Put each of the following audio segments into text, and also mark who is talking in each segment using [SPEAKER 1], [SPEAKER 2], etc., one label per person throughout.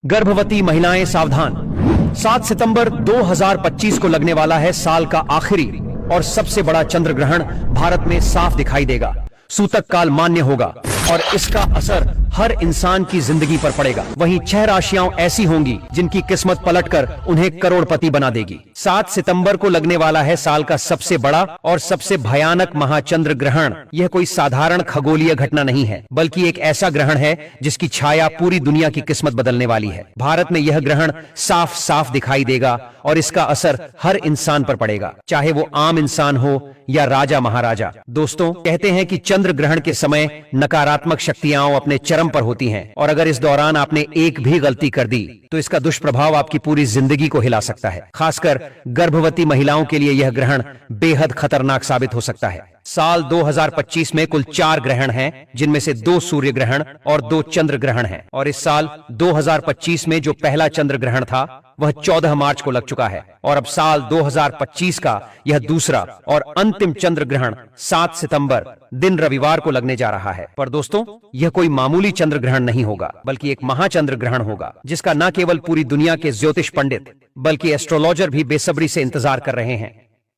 [SPEAKER 1] गर्भवती महिलाएं सावधान। 7 सितंबर 2025 को लगने वाला है साल का आखिरी और सबसे बड़ा चंद्र ग्रहण भारत में साफ दिखाई देगा। सूतक काल मान्य होगा और इसका असर हर इंसान की जिंदगी पर पड़ेगा। वहीं 6 राशियां ऐसी होंगी जिनकी किस्मत पलटकर उन्हें करोड़पति बना देगी। 7 सितंबर को लगने वाला है साल का सबसे बड़ा और सबसे भयानक महाचंद्र ग्रहण। यह कोई साधारण खगोलीय घटना नहीं है, बल्कि एक ऐसा ग्रहण है जिसकी छाया पूरी दुनिया की किस्मत बदलने वाली है। भारत में यह ग्रहण साफ साफ दिखाई देगा और इसका असर हर इंसान पर पड़ेगा, चाहे वो आम इंसान हो या राजा महाराजा। दोस्तों, कहते हैं कि चंद्र ग्रहण के समय नकारात्मक शक्तियां अपने चरम पर होती हैं और अगर इस दौरान आपने एक भी गलती कर दी तो इसका दुष्प्रभाव आपकी पूरी जिंदगी को हिला सकता है। खासकर गर्भवती महिलाओं के लिए यह ग्रहण बेहद खतरनाक साबित हो सकता है। साल 2025 में कुल 4 ग्रहण हैं, जिनमें से 2 सूर्य ग्रहण और 2 चंद्र ग्रहण हैं। और इस साल 2025 में जो पहला चंद्र ग्रहण था वह 14 मार्च को लग चुका है और अब साल 2025 का यह दूसरा और अंतिम चंद्र ग्रहण 7 सितंबर दिन रविवार को लगने जा रहा है। पर दोस्तों, यह कोई मामूली चंद्र ग्रहण नहीं होगा, बल्कि एक महाचंद्र ग्रहण होगा जिसका न केवल पूरी दुनिया के ज्योतिष पंडित बल्कि एस्ट्रोलॉजर भी बेसब्री से इंतजार कर रहे हैं।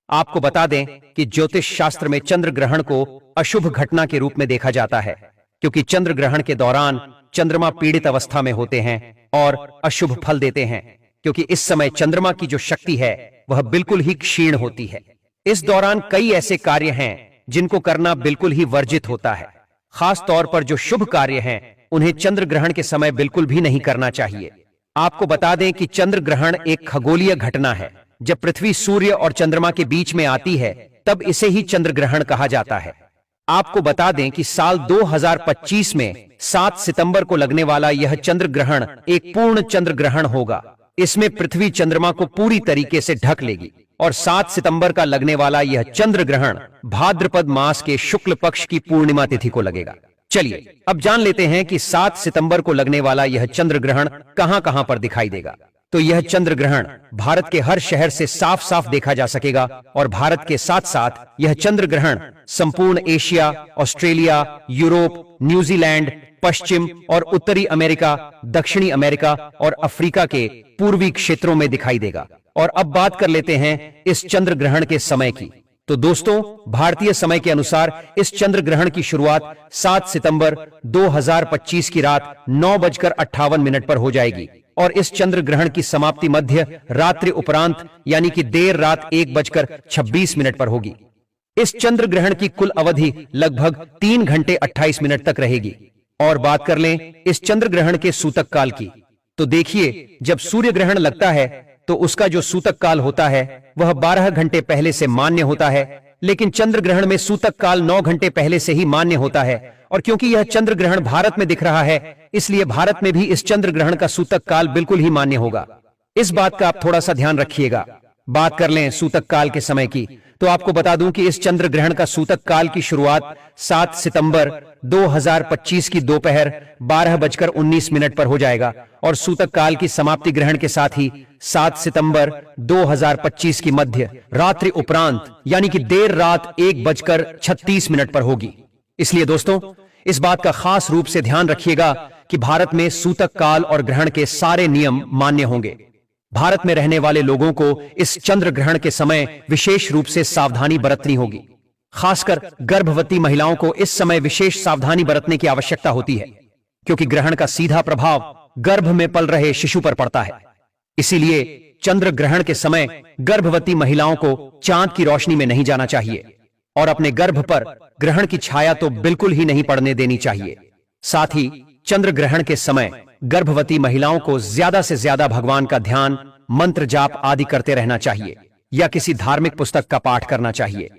[SPEAKER 1] आपको बता दें कि ज्योतिष शास्त्र में चंद्र ग्रहण को अशुभ घटना के रूप में देखा जाता है, क्योंकि चंद्र ग्रहण के दौरान चंद्रमा पीड़ित अवस्था में होते हैं और अशुभ फल देते हैं, क्योंकि इस समय चंद्रमा की जो शक्ति है वह बिल्कुल ही क्षीण होती है। इस दौरान कई ऐसे कार्य हैं जिनको करना बिल्कुल ही वर्जित होता है। खास तौर पर जो शुभ कार्य हैं उन्हें चंद्र ग्रहण के समय बिल्कुल भी नहीं करना चाहिए। आपको बता दें कि चंद्र ग्रहण एक खगोलीय घटना है। जब पृथ्वी सूर्य और चंद्रमा के बीच में आती है तब इसे ही चंद्र ग्रहण कहा जाता है। आपको बता दें कि साल 2025 में 7 सितंबर को लगने वाला यह चंद्र ग्रहण एक पूर्ण चंद्र ग्रहण होगा। इसमें पृथ्वी चंद्रमा को पूरी तरीके से ढक लेगी और 7 सितंबर का लगने वाला यह चंद्र ग्रहण भाद्रपद मास के शुक्ल पक्ष की पूर्णिमा तिथि को लगेगा। चलिए अब जान लेते हैं कि 7 सितंबर को लगने वाला यह चंद्र ग्रहण कहां कहां पर दिखाई देगा। तो यह चंद्र ग्रहण भारत के हर शहर से साफ साफ देखा जा सकेगा और भारत के साथ साथ यह चंद्र ग्रहण संपूर्ण एशिया, ऑस्ट्रेलिया, यूरोप, न्यूजीलैंड, पश्चिम और उत्तरी अमेरिका, दक्षिणी अमेरिका और अफ्रीका के पूर्वी क्षेत्रों में दिखाई देगा। और अब बात कर लेते हैं इस चंद्र ग्रहण के समय की। तो दोस्तों, भारतीय समय के अनुसार इस चंद्र ग्रहण की शुरुआत 7 सितंबर 2025 की रात 9:58 पर हो जाएगी और इस चंद्र ग्रहण की समाप्ति मध्य रात्रि उपरांत यानी कि देर रात 1:26 पर होगी। इस चंद्र ग्रहण की कुल अवधि लगभग 3 घंटे 28 मिनट तक रहेगी। और बात कर लें इस चंद्र ग्रहण के सूतक काल की, तो देखिए, जब सूर्य ग्रहण लगता है तो उसका जो सूतक काल होता है वह 12 घंटे पहले से मान्य होता है, लेकिन चंद्र ग्रहण में सूतक काल 9 घंटे पहले से ही मान्य होता है। और क्योंकि यह चंद्र ग्रहण भारत में दिख रहा है, इसलिए भारत में भी इस चंद्र ग्रहण का सूतक काल बिल्कुल ही मान्य होगा। इस बात का आप थोड़ा सा ध्यान रखिएगा। बात कर लें सूतक काल के समय की, तो आपको बता दूं कि इस चंद्र ग्रहण का सूतक काल की शुरुआत 7 सितंबर 2025 की दोपहर 12:19 पर हो जाएगा और सूतक काल की समाप्ति ग्रहण के साथ ही 7 सितंबर 2025 की मध्य रात्रि उपरांत यानी कि देर रात 1:36 पर होगी। इसलिए दोस्तों, इस बात का खास रूप से ध्यान रखिएगा कि भारत में सूतक काल और ग्रहण के सारे नियम मान्य होंगे। भारत में रहने वाले लोगों को इस चंद्र ग्रहण के समय विशेष रूप से सावधानी बरतनी होगी। खासकर गर्भवती महिलाओं को इस समय विशेष सावधानी बरतने की आवश्यकता होती है, क्योंकि ग्रहण का सीधा प्रभाव गर्भ में पल रहे शिशु पर पड़ता है। इसीलिए चंद्र ग्रहण के समय गर्भवती महिलाओं को चांद की रोशनी में नहीं जाना चाहिए और अपने गर्भ पर ग्रहण की छाया तो बिल्कुल ही नहीं पड़ने देनी चाहिए। साथ ही चंद्र ग्रहण के समय गर्भवती महिलाओं को ज्यादा से ज्यादा भगवान का ध्यान, मंत्र जाप आदि करते रहना चाहिए या किसी धार्मिक पुस्तक का पाठ करना चाहिए।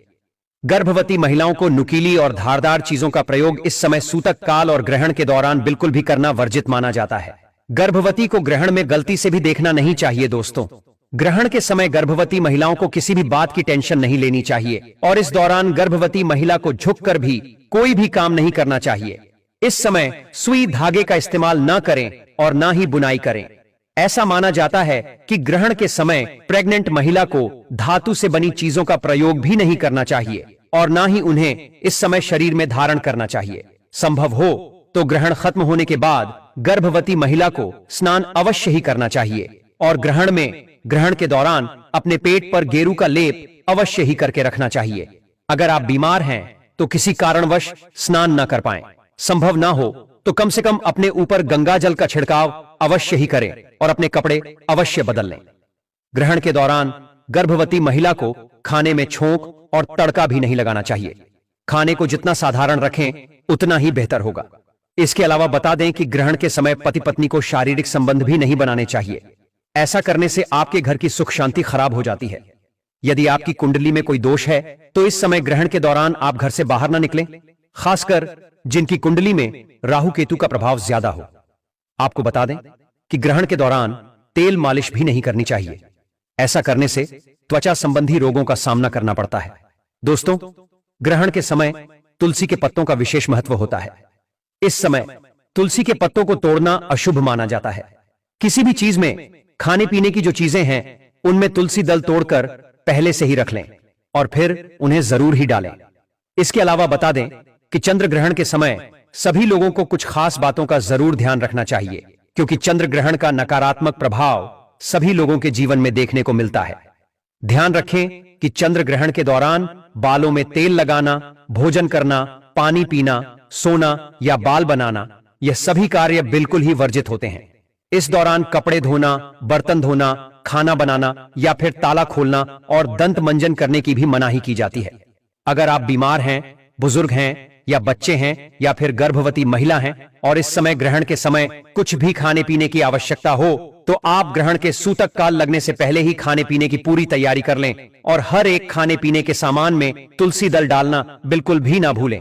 [SPEAKER 1] गर्भवती महिलाओं को नुकीली और धारदार चीजों का प्रयोग इस समय सूतक काल और ग्रहण के दौरान बिल्कुल भी करना वर्जित माना जाता है। गर्भवती को ग्रहण में गलती से भी देखना नहीं चाहिए। दोस्तों, ग्रहण के समय गर्भवती महिलाओं को किसी भी बात की टेंशन नहीं लेनी चाहिए और इस दौरान गर्भवती महिला को झुककर भी कोई भी काम नहीं करना चाहिए। इस समय सुई धागे का इस्तेमाल न करें और न ही बुनाई करें। ऐसा माना जाता है कि ग्रहण के समय प्रेग्नेंट महिला को धातु से बनी चीजों का प्रयोग भी नहीं करना चाहिए और न ही उन्हें इस समय शरीर में धारण करना चाहिए। संभव हो तो ग्रहण खत्म होने के बाद गर्भवती महिला को स्नान अवश्य ही करना चाहिए और ग्रहण के दौरान अपने पेट पर गेरू का लेप अवश्य ही करके रखना चाहिए। अगर आप बीमार हैं तो किसी कारणवश स्नान न कर पाएं, संभव ना हो तो कम से कम अपने ऊपर गंगा जल का छिड़काव अवश्य ही करें और अपने कपड़े अवश्य बदल लें। ग्रहण के दौरान गर्भवती महिला को खाने में छोंक और तड़का भी नहीं लगाना चाहिए। खाने को जितना साधारण रखें उतना ही बेहतर होगा। इसके अलावा बता दें कि ग्रहण के समय पति पत्नी को शारीरिक संबंध भी नहीं बनाने चाहिए। ऐसा करने से आपके घर की सुख शांति खराब हो जाती है। यदि आपकी कुंडली में कोई दोष है तो इस समय ग्रहण के दौरान आप घर से बाहर न निकलें, खासकर जिनकी कुंडली में राहु केतु का प्रभाव ज्यादा हो। आपको बता दें कि ग्रहण के दौरान तेल मालिश भी नहीं करनी चाहिए। ऐसा करने से त्वचा संबंधी रोगों का सामना करना पड़ता है। दोस्तों, ग्रहण के समय तुलसी के पत्तों का विशेष महत्व होता है। इस समय तुलसी के पत्तों को तोड़ना अशुभ माना जाता है। किसी भी चीज में, खाने पीने की जो चीजें हैं उनमें तुलसी दल तोड़कर पहले से ही रख लें और फिर उन्हें जरूर ही डालें। इसके अलावा बता दें कि चंद्र ग्रहण के समय सभी लोगों को कुछ खास बातों का जरूर ध्यान रखना चाहिए, क्योंकि चंद्र ग्रहण का नकारात्मक प्रभाव सभी लोगों के जीवन में देखने को मिलता है। ध्यान रखें कि चंद्र ग्रहण के दौरान बालों में तेल लगाना, भोजन करना, पानी पीना, सोना या बाल बनाना, यह सभी कार्य बिल्कुल ही वर्जित होते हैं। इस दौरान कपड़े धोना, बर्तन धोना, खाना बनाना या फिर ताला खोलना और दंत मंजन करने की भी मनाही की जाती है। अगर आप बीमार हैं, बुजुर्ग हैं या बच्चे हैं या फिर गर्भवती महिला हैं और इस समय ग्रहण के समय कुछ भी खाने पीने की आवश्यकता हो तो आप ग्रहण के सूतक काल लगने से पहले ही खाने पीने की पूरी तैयारी कर लें और हर एक खाने पीने के सामान में तुलसी दल डालना बिल्कुल भी ना भूलें।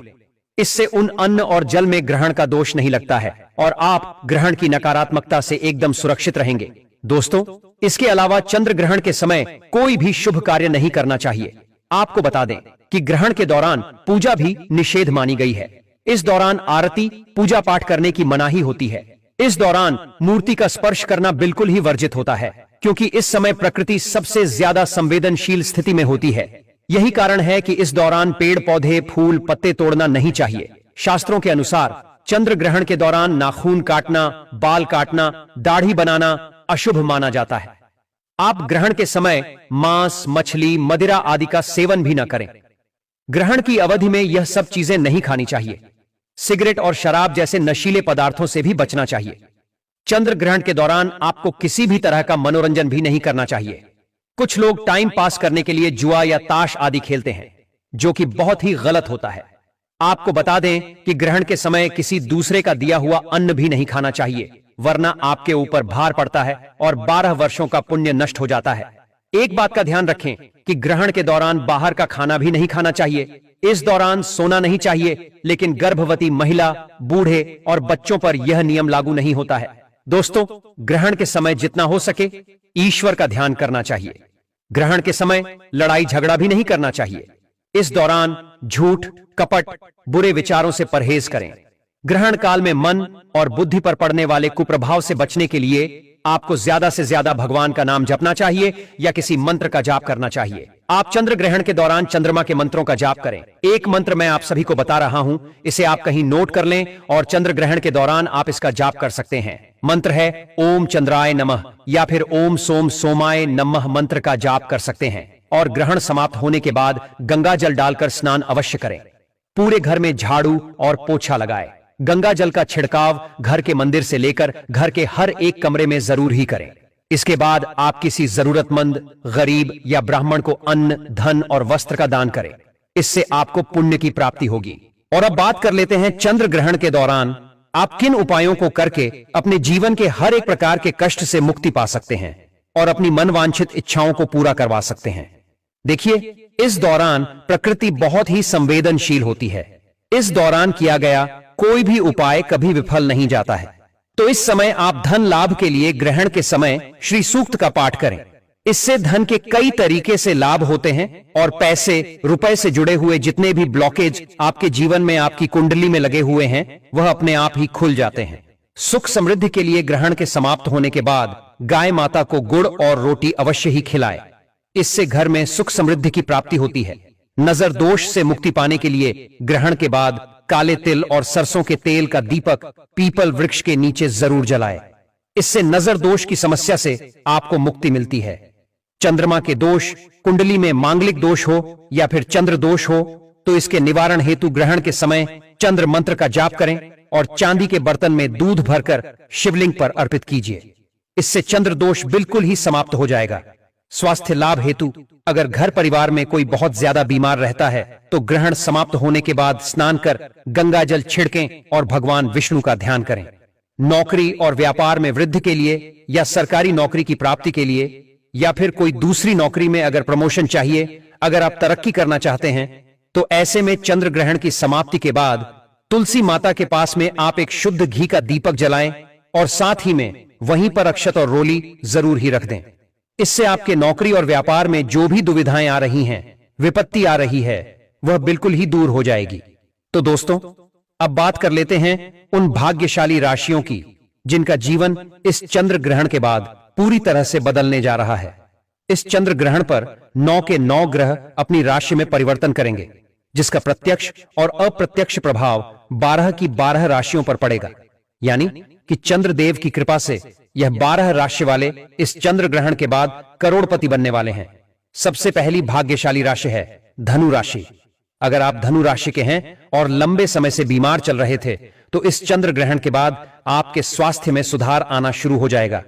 [SPEAKER 1] इससे उन अन्न और जल में ग्रहण का दोष नहीं लगता है और आप ग्रहण की नकारात्मकता से एकदम सुरक्षित रहेंगे। दोस्तों, इसके अलावा चंद्र ग्रहण के समय कोई भी शुभ कार्य नहीं करना चाहिए। आपको बता दें कि ग्रहण के दौरान पूजा भी निषेध मानी गई है। इस दौरान आरती, पूजा पाठ करने की मनाही होती है। इस दौरान मूर्ति का स्पर्श करना बिल्कुल ही वर्जित होता है, क्योंकि इस समय प्रकृति सबसे ज्यादा संवेदनशील स्थिति में होती है। यही कारण है कि इस दौरान पेड़ पौधे, फूल, पत्ते तोड़ना नहीं चाहिए। शास्त्रों के अनुसार चंद्र ग्रहण के दौरान नाखून काटना, बाल काटना, दाढ़ी बनाना अशुभ माना जाता है। आप ग्रहण के समय मांस, मछली, मदिरा आदि का सेवन भी न करें। ग्रहण की अवधि में यह सब चीजें नहीं खानी चाहिए। सिगरेट और शराब जैसे नशीले पदार्थों से भी बचना चाहिए। चंद्र ग्रहण के दौरान आपको किसी भी तरह का मनोरंजन भी नहीं करना चाहिए। कुछ लोग टाइम पास करने के लिए जुआ या ताश आदि खेलते हैं, जो कि बहुत ही गलत होता है। आपको बता दें कि ग्रहण के समय किसी दूसरे का दिया हुआ अन्न भी नहीं खाना चाहिए, वरना आपके ऊपर भार पड़ता है और 12 वर्षों का पुण्य नष्ट हो जाता है। एक बात का ध्यान रखें कि ग्रहण के दौरान बाहर का खाना भी नहीं खाना चाहिए। इस दौरान सोना नहीं चाहिए, लेकिन गर्भवती महिला, बूढ़े और बच्चों पर यह नियम लागू नहीं होता है। दोस्तों, ग्रहण के समय जितना हो सके ईश्वर का ध्यान करना चाहिए। ग्रहण के समय लड़ाई झगड़ा भी नहीं करना चाहिए। इस दौरान झूठ, कपट, बुरे विचारों से परहेज करें। ग्रहण काल में मन और बुद्धि पर पड़ने वाले कुप्रभाव से बचने के लिए आपको ज्यादा से ज्यादा भगवान का नाम जपना चाहिए या किसी मंत्र का जाप करना चाहिए। आप चंद्र ग्रहण के दौरान चंद्रमा के मंत्रों का जाप करें। एक मंत्र मैं आप सभी को बता रहा हूं, इसे आप कहीं नोट कर लें और चंद्र ग्रहण के दौरान आप इसका जाप कर सकते हैं। मंत्र है ओम चंद्राय नमः या फिर ओम सोम सोमाय नमः मंत्र का जाप कर सकते हैं और ग्रहण समाप्त होने के बाद गंगा जल डालकर स्नान अवश्य करें। पूरे घर में झाड़ू और पोछा लगाएं। गंगा जल का छिड़काव घर के मंदिर से लेकर घर के हर एक कमरे में जरूर ही करें। इसके बाद आप किसी जरूरतमंद, गरीब या ब्राह्मण को अन्न, धन और वस्त्र का दान करें। इससे आपको पुण्य की प्राप्ति होगी। और अब बात कर लेते हैं चंद्र ग्रहण के दौरान आप किन उपायों को करके अपने जीवन के हर एक प्रकार के कष्ट से मुक्ति पा सकते हैं और अपनी मनवांछित इच्छाओं को पूरा करवा सकते हैं। देखिए, इस दौरान प्रकृति बहुत ही संवेदनशील होती है। इस दौरान किया गया कोई भी उपाय कभी विफल नहीं जाता है। तो इस समय आप धन लाभ के लिए ग्रहण के समय श्री सूक्त का पाठ करें। इससे धन के कई तरीके से लाभ होते हैं और पैसे, रुपए से जुड़े हुए जितने भी ब्लॉकेज आपके जीवन में, आपकी कुंडली में लगे हुए हैं, वह अपने आप ही खुल जाते हैं। सुख समृद्धि के लिए ग्रहण के समाप्त होने के बाद गाय माता को गुड़ और रोटी अवश्य ही खिलाएं। इससे घर में सुख समृद्धि की प्राप्ति होती है। नजर दोष से मुक्ति पाने के लिए ग्रहण के बाद काले तिल और सरसों के तेल का दीपक पीपल वृक्ष के नीचे जरूर जलाएं। इससे नजर दोष की समस्या से आपको मुक्ति मिलती है। चंद्रमा के दोष, कुंडली में मांगलिक दोष हो या फिर चंद्र दोष हो तो इसके निवारण हेतु ग्रहण के समय चंद्र मंत्र का जाप करें और चांदी के बर्तन में दूध भरकर शिवलिंग पर अर्पित कीजिए। इससे चंद्र दोष बिल्कुल ही समाप्त हो जाएगा। स्वास्थ्य लाभ हेतु अगर घर परिवार में कोई बहुत ज्यादा बीमार रहता है तो ग्रहण समाप्त होने के बाद स्नान कर गंगा जल छिड़कें और भगवान विष्णु का ध्यान करें। नौकरी और व्यापार में वृद्धि के लिए या सरकारी नौकरी की प्राप्ति के लिए या फिर कोई दूसरी नौकरी में अगर प्रमोशन चाहिए, अगर आप तरक्की करना चाहते हैं तो ऐसे में चंद्र ग्रहण की समाप्ति के बाद तुलसी माता के पास में आप एक शुद्ध घी का दीपक जलाएं और साथ ही में वहीं पर अक्षत और रोली जरूर ही रख दें। इससे आपके नौकरी और व्यापार में जो भी दुविधाएं आ रही हैं, विपत्ति आ रही है, वह बिल्कुल ही दूर हो जाएगी। तो दोस्तों, अब बात कर लेते हैं उन भाग्यशाली राशियों की जिनका जीवन इस चंद्र ग्रहण के बाद पूरी तरह से बदलने जा रहा है। इस चंद्र ग्रहण पर 9 के 9 ग्रह अपनी राशि में परिवर्तन करेंगे, जिसका प्रत्यक्ष और अप्रत्यक्ष प्रभाव 12 की 12 राशियों पर पड़ेगा। यानी कि चंद्रदेव की कृपा से यह 12 राशि वाले इस चंद्र ग्रहण के बाद करोड़पति बनने वाले हैं। सबसे पहली भाग्यशाली राशि है धनु राशि। अगर आप धनु राशि के हैं और लंबे समय से बीमार चल रहे थे तो इस चंद्र ग्रहण के बाद आपके स्वास्थ्य में सुधार आना शुरू हो जाएगा।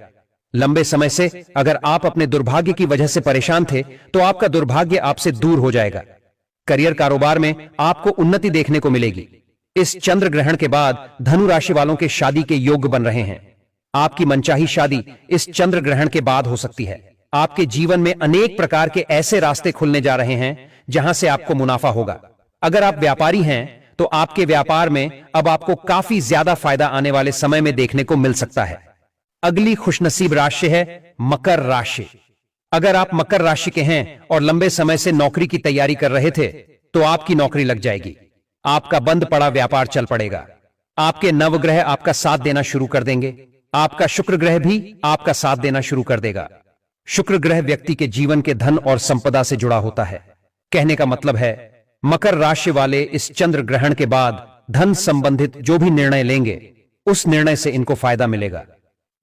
[SPEAKER 1] लंबे समय से अगर आप अपने दुर्भाग्य की वजह से परेशान थे तो आपका दुर्भाग्य आपसे दूर हो जाएगा। करियर कारोबार में आपको उन्नति देखने को मिलेगी। इस चंद्र ग्रहण के बाद धनु राशि वालों के शादी के योग्य बन रहे हैं। आपकी मनचाही शादी इस चंद्र ग्रहण के बाद हो सकती है। आपके जीवन में अनेक प्रकार के ऐसे रास्ते खुलने जा रहे हैं जहां से आपको मुनाफा होगा। अगर आप व्यापारी हैं तो आपके व्यापार में अब आपको काफी ज्यादा फायदा आने वाले समय में देखने को मिल सकता है। अगली खुशनसीब राशि है मकर राशि। अगर आप मकर राशि के हैं और लंबे समय से नौकरी की तैयारी कर रहे थे तो आपकी नौकरी लग जाएगी। आपका बंद पड़ा व्यापार चल पड़ेगा। आपके नवग्रह आपका साथ देना शुरू कर देंगे। आपका शुक्र ग्रह भी आपका साथ देना शुरू कर देगा। शुक्र ग्रह व्यक्ति के जीवन के धन और संपदा से जुड़ा होता है। कहने का मतलब है मकर राशि वाले इस चंद्र ग्रहण के बाद धन संबंधित जो भी निर्णय लेंगे उस निर्णय से इनको फायदा मिलेगा।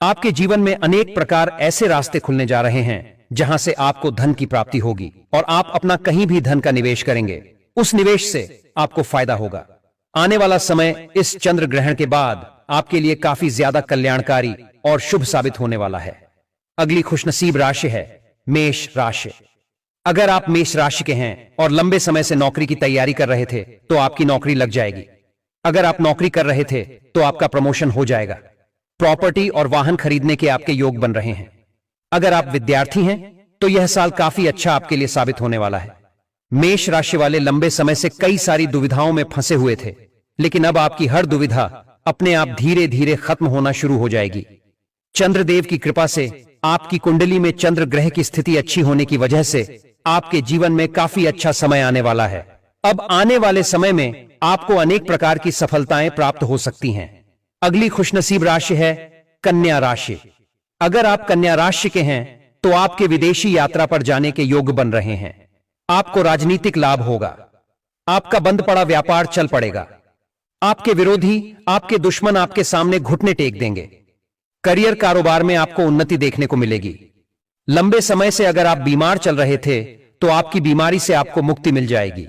[SPEAKER 1] आपके जीवन में अनेक प्रकार ऐसे रास्ते खुलने जा रहे हैं जहां से आपको धन की प्राप्ति होगी और आप अपना कहीं भी धन का निवेश करेंगे, उस निवेश से आपको फायदा होगा। आने वाला समय इस चंद्र ग्रहण के बाद आपके लिए काफी ज्यादा कल्याणकारी और शुभ साबित होने वाला है। अगली खुशनसीब राशि है मेष राशि। अगर आप मेष राशि के हैं और लंबे समय से नौकरी की तैयारी कर रहे थे तो आपकी नौकरी लग जाएगी। अगर आप नौकरी कर रहे थे तो आपका प्रमोशन हो जाएगा। प्रॉपर्टी और वाहन खरीदने के आपके योग बन रहे हैं। अगर आप विद्यार्थी हैं तो यह साल काफी अच्छा आपके लिए साबित होने वाला है। मेष राशि वाले लंबे समय से कई सारी दुविधाओं में फंसे हुए थे, लेकिन अब आपकी हर दुविधा अपने आप धीरे धीरे खत्म होना शुरू हो जाएगी। चंद्रदेव की कृपा से आपकी कुंडली में चंद्र ग्रह की स्थिति अच्छी होने की वजह से आपके जीवन में काफी अच्छा समय आने वाला है। अब आने वाले समय में आपको अनेक प्रकार की सफलताएं प्राप्त हो सकती हैं। अगली खुशनसीब राशि है कन्या राशि। अगर आप कन्या राशि के हैं तो आपके विदेशी यात्रा पर जाने के योग बन रहे हैं। आपको राजनीतिक लाभ होगा। आपका बंद पड़ा व्यापार चल पड़ेगा। आपके विरोधी, आपके दुश्मन आपके सामने घुटने टेक देंगे। करियर कारोबार में आपको उन्नति देखने को मिलेगी। लंबे समय से अगर आप बीमार चल रहे थे तो आपकी बीमारी से आपको मुक्ति मिल जाएगी।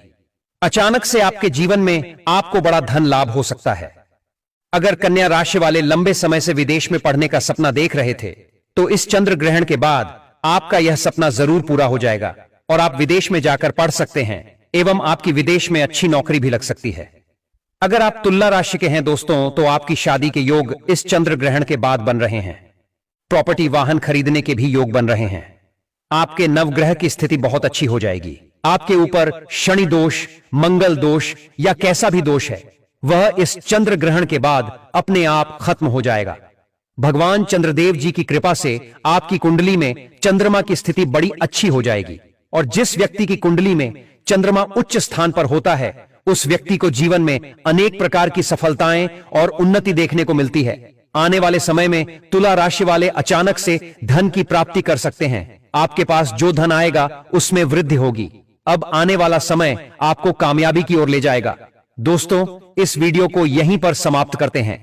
[SPEAKER 1] अचानक से आपके जीवन में आपको बड़ा धन लाभ हो सकता है। अगर कन्या राशि वाले लंबे समय से विदेश में पढ़ने का सपना देख रहे थे तो इस चंद्र ग्रहण के बाद आपका यह सपना जरूर पूरा हो जाएगा और आप विदेश में जाकर पढ़ सकते हैं एवं आपकी विदेश में अच्छी नौकरी भी लग सकती है। अगर आप तुला राशि के हैं दोस्तों तो आपकी शादी के योग इस चंद्र ग्रहण के बाद बन रहे हैं। प्रॉपर्टी वाहन खरीदने के भी योग बन रहे हैं। आपके नवग्रह की स्थिति बहुत अच्छी हो जाएगी। आपके ऊपर शनि दोष, मंगल दोष या कैसा भी दोष है वह इस चंद्र ग्रहण के बाद अपने आप खत्म हो जाएगा। भगवान चंद्रदेव जी की कृपा से आपकी कुंडली में चंद्रमा की स्थिति बड़ी अच्छी हो जाएगी और जिस व्यक्ति की कुंडली में चंद्रमा उच्च स्थान पर होता है उस व्यक्ति को जीवन में अनेक प्रकार की सफलताएं और उन्नति देखने को मिलती है। आने वाले समय में तुला राशि वाले अचानक से धन की प्राप्ति कर सकते हैं। आपके पास जो धन आएगा उसमें वृद्धि होगी। अब आने वाला समय आपको कामयाबी की ओर ले जाएगा। दोस्तों, इस वीडियो को यहीं पर समाप्त करते हैं।